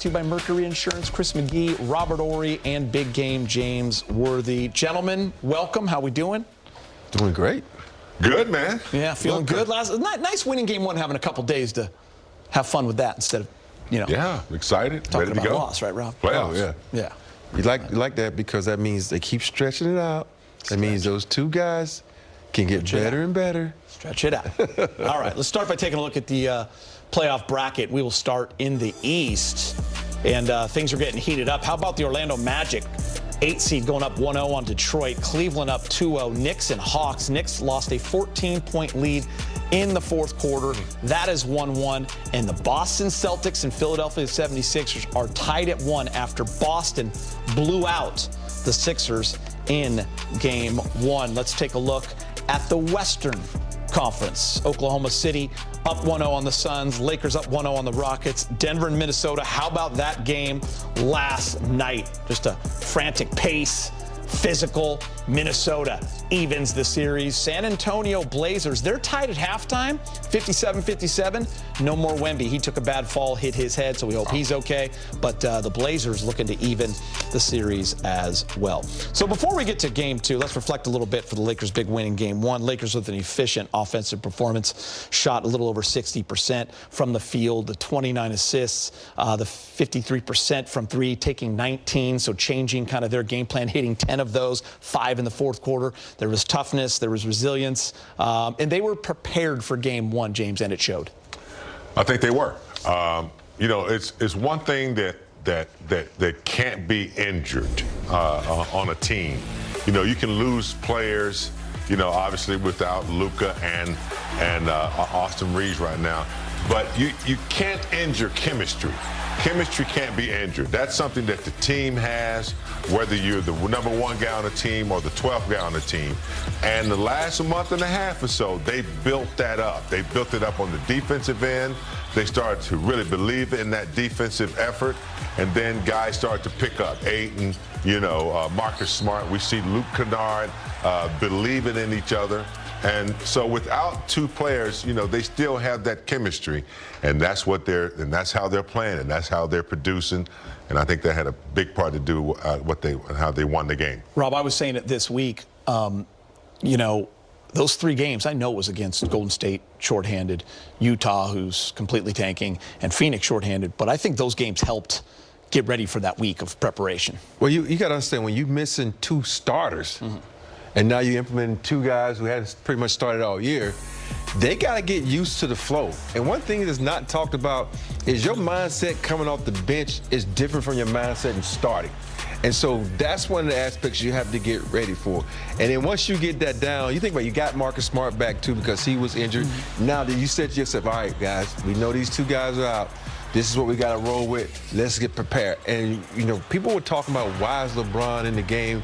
to you by Mercury Insurance, Chris McGee, Robert Ory, and Big Game James Worthy. Gentlemen, welcome. How we doing? Doing great. Good, man. Yeah, feeling good. Nice winning game one, having a couple days to have fun with that instead of, Yeah, excited, talking ready to about go. loss, right, Rob? Playoffs. Oh, yeah. Yeah. You like that because that means they keep stretching it out. That means those two guys can get better and better. Stretch it out. All right, let's start by taking a look at the playoff bracket. We will start in the East, and things are getting heated up. How about the Orlando Magic? 8 seed going up 1-0 on Detroit. Cleveland up 2-0. Knicks and Hawks. Knicks lost a 14-point lead in the fourth quarter. That is 1-1. And the Boston Celtics and Philadelphia 76ers are tied at 1 after Boston blew out the Sixers in game 1. Let's take a look at the Western Conference. Oklahoma City up 1-0 on the Suns. Lakers up 1-0 on the Rockets. Denver and Minnesota. How about that game last night? Just a frantic pace, physical. Minnesota evens the series. San Antonio Blazers, they're tied at halftime, 57-57. No more Wemby. He took a bad fall, hit his head, so we hope he's okay. But the Blazers looking to even the series as well. So before we get to game 2, let's reflect a little bit for the Lakers' big win in game 1. Lakers with an efficient offensive performance, shot a little over 60% from the field, the 29 assists, the 53% from 3, taking 19, so changing kind of their game plan, hitting 10 of those, 5 in the fourth quarter. There was toughness, there was resilience, and they were prepared for game 1, James, and it showed. I think they were. It's one thing that can't be injured on a team. You can lose players, obviously without Luka and Austin Reeves right now, but you can't injure chemistry. Chemistry can't be injured. That's something that the team has, whether you're the number 1 guy on the team or the 12th guy on the team. And the last month and a half or so, they built that up. They built it up on the defensive end. They started to really believe in that defensive effort. And then guys started to pick up. Ayton, Marcus Smart. We see Luke Kennard believing in each other. And so without 2 players, they still have that chemistry, and that's that's how they're playing, and that's how they're producing. And I think that had a big part to do with how they won the game. Rob, I was saying it this week. Those 3 games, I know it was against Golden State shorthanded, Utah, who's completely tanking, and Phoenix shorthanded. But I think those games helped get ready for that week of preparation. Well, you got to understand, when you're missing 2 starters, and now you're implementing 2 guys who hadn't pretty much started all year, they got to get used to the flow. And one thing that's not talked about is your mindset coming off the bench is different from your mindset in starting. And so that's one of the aspects you have to get ready for. And then once you get that down, you think about, you got Marcus Smart back too because he was injured. Now that you said to yourself, all right, guys, we know these 2 guys are out. This is what we got to roll with. Let's get prepared. And, people were talking about, why is LeBron in the game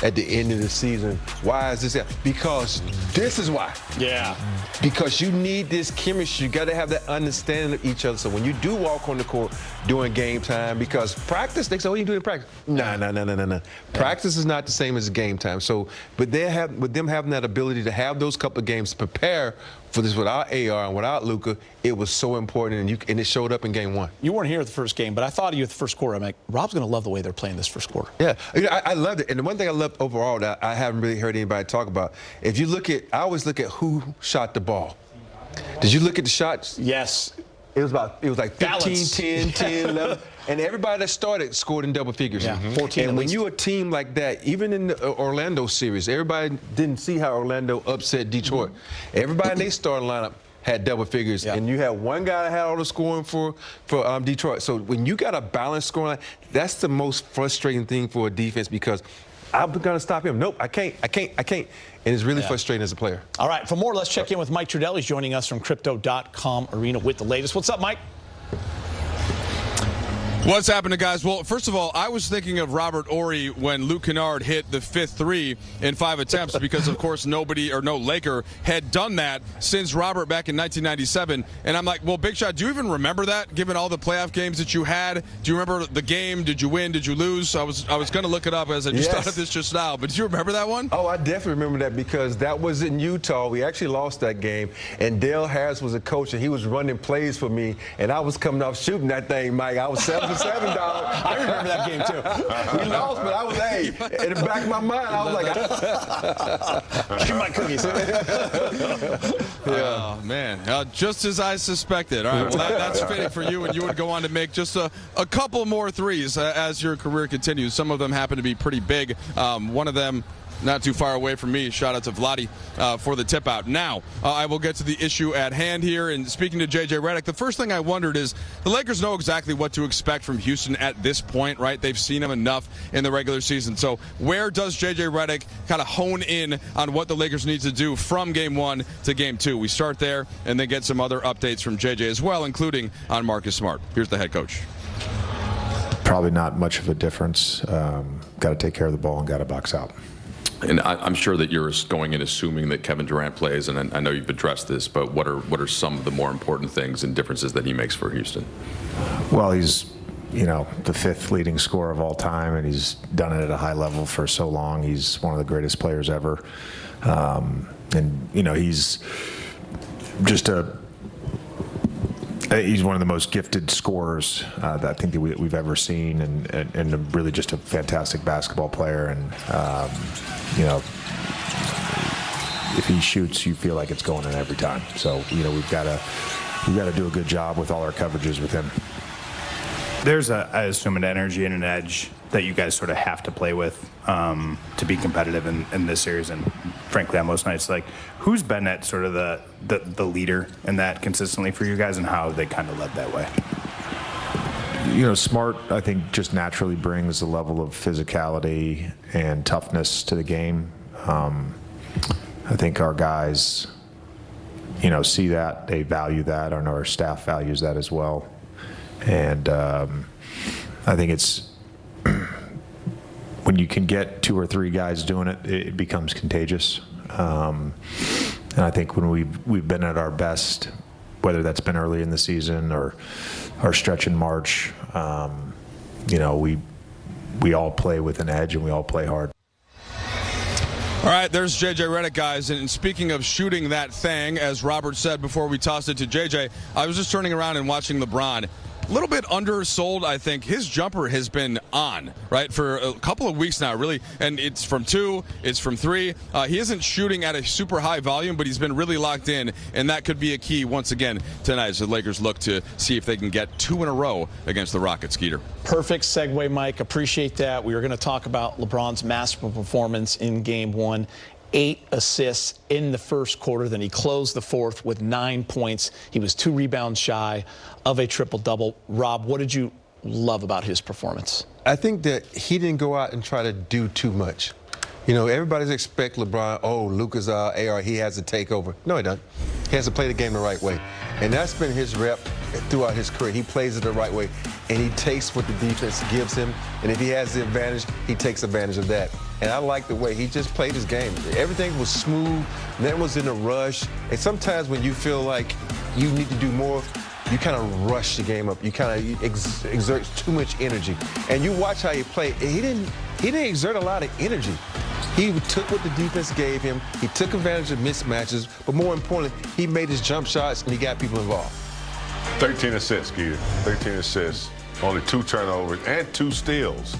at the end of the season? Why is this? Because this is why. Yeah. Because you need this chemistry. You got to have that understanding of each other. So when you do walk on the court during game time, because practice, they say, what are you doing in practice? No. Practice is not the same as game time. So, but with them having that ability to have those couple of games to prepare for this without AR and without Luka, it was so important, and it showed up in game 1. You weren't here at the first game, but I thought of you at the first quarter. I'm like, Rob's going to love the way they're playing this first quarter. Yeah, I loved it. And the one thing I loved overall that I haven't really heard anybody talk about, if you look at, I always look at who shot the ball. Did you look at the shots? Yes. It was like 15, Balance. 10, 10, 11. And everybody that started scored in double figures. Yeah, 14 And when least. you're a team like that, even in the Orlando series, everybody didn't see how Orlando upset Detroit. Everybody in their starting lineup had double figures, and you had one guy that had all the scoring for Detroit. So when you got a balanced scoring line, that's the most frustrating thing for a defense, because I'm going to stop him. Nope, I can't. And it's really frustrating as a player. All right, for more, let's check in with Mike Trudell. He's joining us from Crypto.com Arena with the latest. What's up, Mike? What's happening, guys? Well, first of all, I was thinking of Robert Ory when Luke Kennard hit the 5th 3 in 5 attempts because, of course, no Laker had done that since Robert back in 1997. And I'm like, well, Big Shot, do you even remember that, given all the playoff games that you had? Do you remember the game? Did you win? Did you lose? I was going to look it up as I just thought of this just now. But do you remember that one? Oh, I definitely remember that, because that was in Utah. We actually lost that game, and Dale Harris was a coach, and he was running plays for me, and I was coming off shooting that thing, Mike. I was 7 for 7, dog. I remember that game, too. We lost, but I was, hey, in the back of my mind, I was like, Give my cookies. Oh, man. Just as I suspected. All right, well, that's fitting for you, and you would go on to make just a couple more threes as your career continues. Some of them happen to be pretty big. One of them not too far away from me. Shout out to Vladdy for the tip out. Now, I will get to the issue at hand here. And speaking to J.J. Redick, the first thing I wondered is the Lakers know exactly what to expect from Houston at this point, right? They've seen him enough in the regular season. So where does J.J. Redick kind of hone in on what the Lakers need to do from Game 1 to Game 2? We start there and then get some other updates from J.J. as well, including on Marcus Smart. Here's the head coach. Probably not much of a difference. Got to take care of the ball and got to box out. And I'm sure that you're going in assuming that Kevin Durant plays, and I know you've addressed this, but what are some of the more important things and differences that he makes for Houston? Well, he's, the 5th leading scorer of all time, and he's done it at a high level for so long. He's one of the greatest players ever. He's just he's one of the most gifted scorers that I think that we've ever seen, and really just a fantastic basketball player. And if he shoots, you feel like it's going in every time. So we've got to do a good job with all our coverages with him. There's I assume, an energy and an edge that you guys sort of have to play with to be competitive in this series, and frankly on most nights. Like, who's been at sort of the leader in that consistently for you guys, and how they kind of led that way? Smart, I think, just naturally brings a level of physicality and toughness to the game. I think our guys, see that, they value that, and our staff values that as well. And I think it's when you can get 2 or 3 guys doing it, it becomes contagious. And I think when we've been at our best, whether that's been early in the season or our stretch in March, we all play with an edge and we all play hard. All right, there's J.J. Redick, guys. And speaking of shooting that thing, as Robert said before we tossed it to J.J., I was just turning around and watching LeBron. A little bit undersold, I think. His jumper has been on, right, for a couple of weeks now, really. And it's from 2, it's from 3. He isn't shooting at a super high volume, but he's been really locked in, and that could be a key once again tonight as the Lakers look to see if they can get 2 in a row against the Rockets. Skeeter. Perfect segue, Mike. Appreciate that. We were going to talk about LeBron's masterful performance in Game 1. 8 assists in the first quarter. Then he closed the 4th with 9 points. He was 2 rebounds shy of a triple-double. Rob, what did you love about his performance? I think that he didn't go out and try to do too much. Everybody's expect LeBron, Luka's AR, he has to take over. No, he doesn't. He has to play the game the right way. And that's been his rep throughout his career. He plays it the right way, and he takes what the defense gives him. And if he has the advantage, he takes advantage of that. And I like the way he just played his game. Everything was smooth, nothing was in a rush. And sometimes when you feel like you need to do more, you kind of rush the game up. You kind of exert too much energy. And you watch how he played. He didn't exert a lot of energy. He took what the defense gave him. He took advantage of mismatches. But more importantly, he made his jump shots and he got people involved. 13 assists, Skeeter. 13 assists, only 2 turnovers and 2 steals.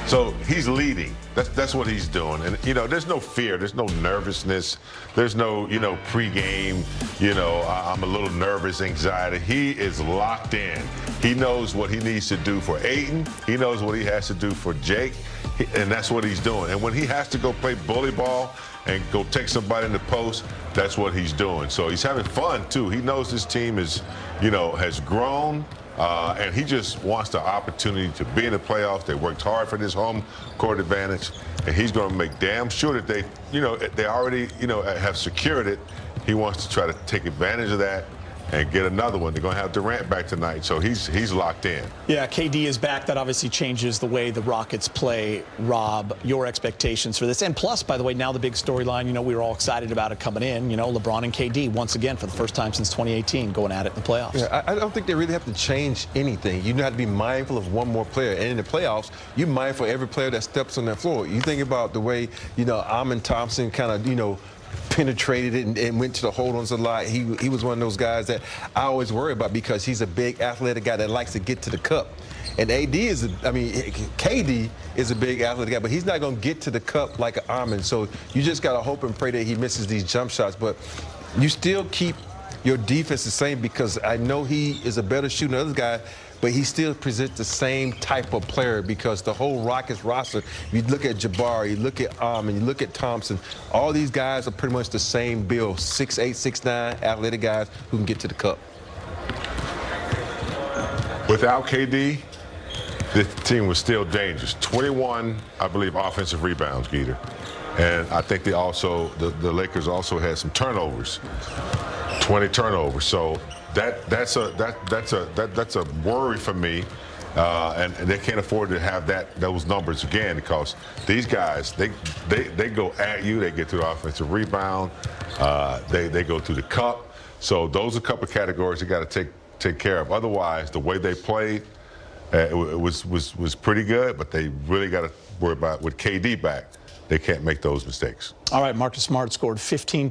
So he's leading. That's what he's doing. And, there's no fear. There's no nervousness. There's no, pregame, I'm a little nervous, anxiety. He is locked in. He knows what he needs to do for Ayton. He knows what he has to do for Jake. And that's what he's doing. And when he has to go play bully ball and go take somebody in the post, that's what he's doing. So he's having fun, too. He knows his team is, has grown. And he just wants the opportunity to be in the playoffs. They worked hard for this home court advantage, and he's going to make damn sure that they already, have secured it. He wants to try to take advantage of that and get another one. They're going to have Durant back tonight, so he's locked in. Yeah, KD is back. That obviously changes the way the Rockets play. Rob, your expectations for this. And plus, by the way, now the big storyline, we were all excited about it coming in. LeBron and KD, once again, for the first time since 2018, going at it in the playoffs. Yeah, I don't think they really have to change anything. You have to be mindful of one more player. And in the playoffs, you're mindful of every player that steps on that floor. You think about the way, Amon Thompson kind of, penetrated it and went to the hold-ons a lot. He was one of those guys that I always worry about because he's a big athletic guy that likes to get to the cup. And AD is, KD is a big athletic guy, but he's not going to get to the cup like an Ahmed. So you just got to hope and pray that he misses these jump shots. But you still keep your defense the same because I know he is a better shooter than other guys, but he still presents the same type of player because the whole Rockets roster, you look at Jabari, you look at Ahmed, you look at Thompson, all these guys are pretty much the same build, 6'8", 6'9", athletic guys who can get to the cup. Without KD, this team was still dangerous. 21, I believe, offensive rebounds, Geeter. And I think they also, the Lakers also had some turnovers, 20 turnovers. So that's a worry for me, and they can't afford to have those numbers again because these guys they go at you, they get to the offensive rebound, they go to the cup. So those are a couple of categories you got to take care of. Otherwise, the way they played, it was pretty good, but they really got to worry about with KD back. They can't make those mistakes. All right, Marcus Smart scored 15